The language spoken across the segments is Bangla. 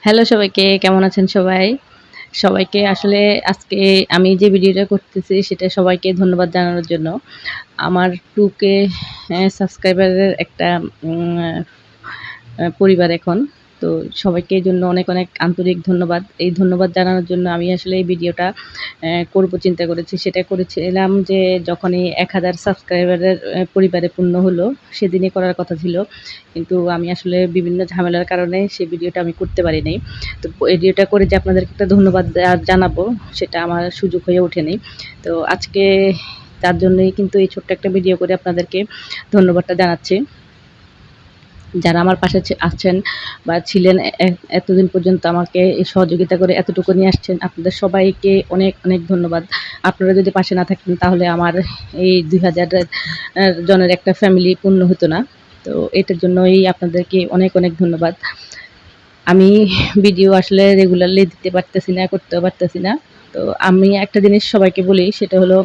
হ্যালো সবাইকে, কেমন আছেন সবাই? সবাইকে আসলে আজকে আমি যে ভিডিওটা করতেছি সেটা সবাইকে ধন্যবাদ জানানোর জন্য। আমার 2K সাবস্ক্রাইবারের একটা উম পরিবার এখন। তো সবাইকে এজন্য অনেক, অনেক আন্তরিক ধন্যবাদ। এই ধন্যবাদ জানানোর জন্য আমি আসলে এই ভিডিওটা করব চিন্তা করেছি। সেটা করেছিলাম যে যখনই ১,০০০ সাবস্ক্রাইবারের পরিবারে পূর্ণ হলো, সেদিনই করার কথা ছিল। কিন্তু আমি আসলে বিভিন্ন ঝামেলার কারণে সেই ভিডিওটা আমি করতে পারি নাই। তো ভিডিওটা করে যে আপনাদেরকে একটা ধন্যবাদ জানাবো, সেটা আমার সুযোগ হয়ে ওঠেনি। তো আজকে তার জন্যই কিন্তু এই ছোট্ট একটা ভিডিও করে আপনাদেরকে ধন্যবাদটা জানাচ্ছি। যারা আমার পাশে আছেন বা ছিলেন এতদিন পর্যন্ত আমাকে এই সহযোগিতা করে এতটুকু নিয়ে আসছেন, আপনাদের সবাইকে অনেক, অনেক ধন্যবাদ। আপনারা যদি পাশে না থাকতেন তাহলে আমার এই ২,০০০ জনের একটা ফ্যামিলি পূর্ণ হতো না। তো এটার জন্যই আপনাদেরকে অনেক, অনেক ধন্যবাদ। আমি ভিডিও আসলে রেগুলারলি দিতে পারতেছি না, করতেও পারতেছি না। তো আমি একটা জিনিস সবাইকে বলি, সেটা হলো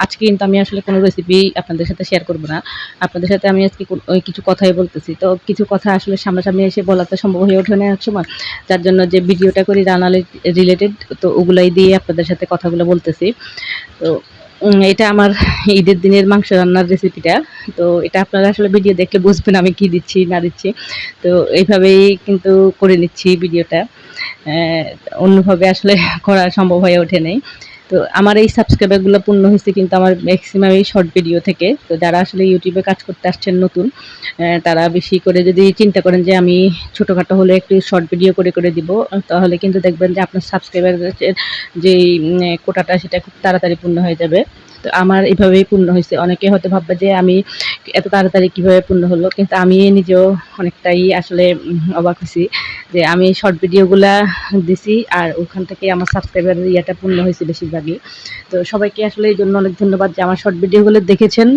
আজকে কিন্তু আমি আসলে কোনো রেসিপি আপনাদের সাথে শেয়ার করব না। আপনাদের সাথে আমি আজকে ওই কিছু কথাই বলতেছি। তো কিছু কথা আসলে সামনাসামনি এসে বলা তো সম্ভব হয়ে ওঠে না এক সময়। যার জন্য যে ভিডিওটা করি রান্না রিলেটেড, তো ওগুলাই দিয়ে আপনাদের সাথে কথাগুলো বলতেছি। তো এটা আমার ঈদের দিনের মাংস রান্নার রেসিপিটা। তো এটা আপনারা আসলে ভিডিও দেখলে বুঝবেন আমি কি দিচ্ছি না দিচ্ছি। তো এইভাবেই কিন্তু করে নিচ্ছি ভিডিওটা। অ্যা অন্যভাবে আসলে করা সম্ভব হয়ে ওঠে নাই। তো আমার এই সাবস্ক্রাইবারগুলো পূর্ণ হইছে কিন্তু আমার মেক্সিমামই শর্ট ভিডিও থেকে। তো যারা আসলে YouTube এ কাজ করতে আসছেন নতুন, তারা বেশি করে যদি চিন্তা করেন যে আমি ছোটখাটো হলে একটু শর্ট ভিডিও করে দিব, তাহলে কিন্তু দেখবেন যে আপনার সাবস্ক্রাইবারের যেই কোটাটা সেটা খুব তাড়াতাড়ি পূর্ণ হয়ে যাবে। তো আমার এভাবেই পূর্ণ হইছে। অনেকে হয়তো ভাববে যে আমি এত তাড়াতাড়ি কিভাবে পূর্ণ হলো? কিন্তু আমি নিজেও অনেকটাই আসলে অবাক হইছি যে আমি শর্ট ভিডিওগুলা দিছি আর ওখান থেকে আমার সাবস্ক্রাইবারের ইয়েটা পূর্ণ হয়েছে বেশিরভাগই। তো সবাইকে আসলে এইজন্য অনেক ধন্যবাদ যে আমার শর্ট ভিডিওগুলো দেখেছেন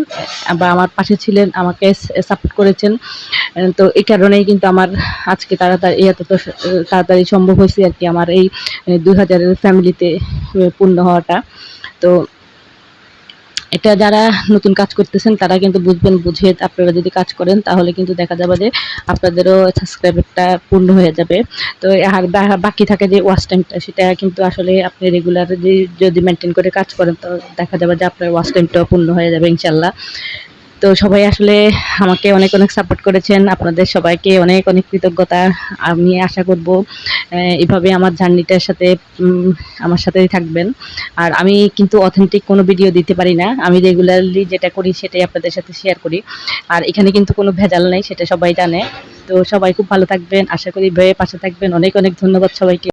বা আমার পাশে ছিলেন, আমাকে সাপোর্ট করেছেন। তো এই কারণেই কিন্তু আমার আজকে তাড়াতাড়ি এতটা তাড়াতাড়ি সম্ভব হইছে আরকি আমার এই ২,০০০ এর ফ্যামিলিতে পূর্ণ হওয়াটা। তো এটা যারা নতুন কাজ করতেছেন তারা কিন্তু বুঝবেন, বুঝে আপনারা যদি কাজ করেন তাহলে কিন্তু দেখা যাবে যে আপনাদেরও সাবস্ক্রাইবারটা পূর্ণ হয়ে যাবে। তো আর বাকি থাকে যে ওয়াচ টাইমটা, সেটা কিন্তু আসলে আপনি রেগুলার যদি মেইনটেইন করে কাজ করেন তো দেখা যাবে যে আপনার ওয়াচ টাইমটাও পূর্ণ হয়ে যাবে ইনশাআল্লাহ। তো সবাই আসলে আমাকে অনেক, অনেক সাপোর্ট করেছেন। আপনাদের সবাইকে অনেক, অনেক কৃতজ্ঞতা। আমি আশা করব এভাবে আমার জার্নিটার সাথে আমার সাথেই থাকবেন। আর আমি কিন্তু অথেন্টিক কোনো ভিডিও দিতে পারি না। আমি রেগুলারলি যেটা করি সেটাই আপনাদের সাথে শেয়ার করি। আর এখানে কিন্তু কোনো ভেজাল নাই, সেটা সবাই জানে। তো সবাই খুব ভালো থাকবেন। আশা করি এভাবে পাশে থাকবেন। অনেক, অনেক ধন্যবাদ সবাইকে।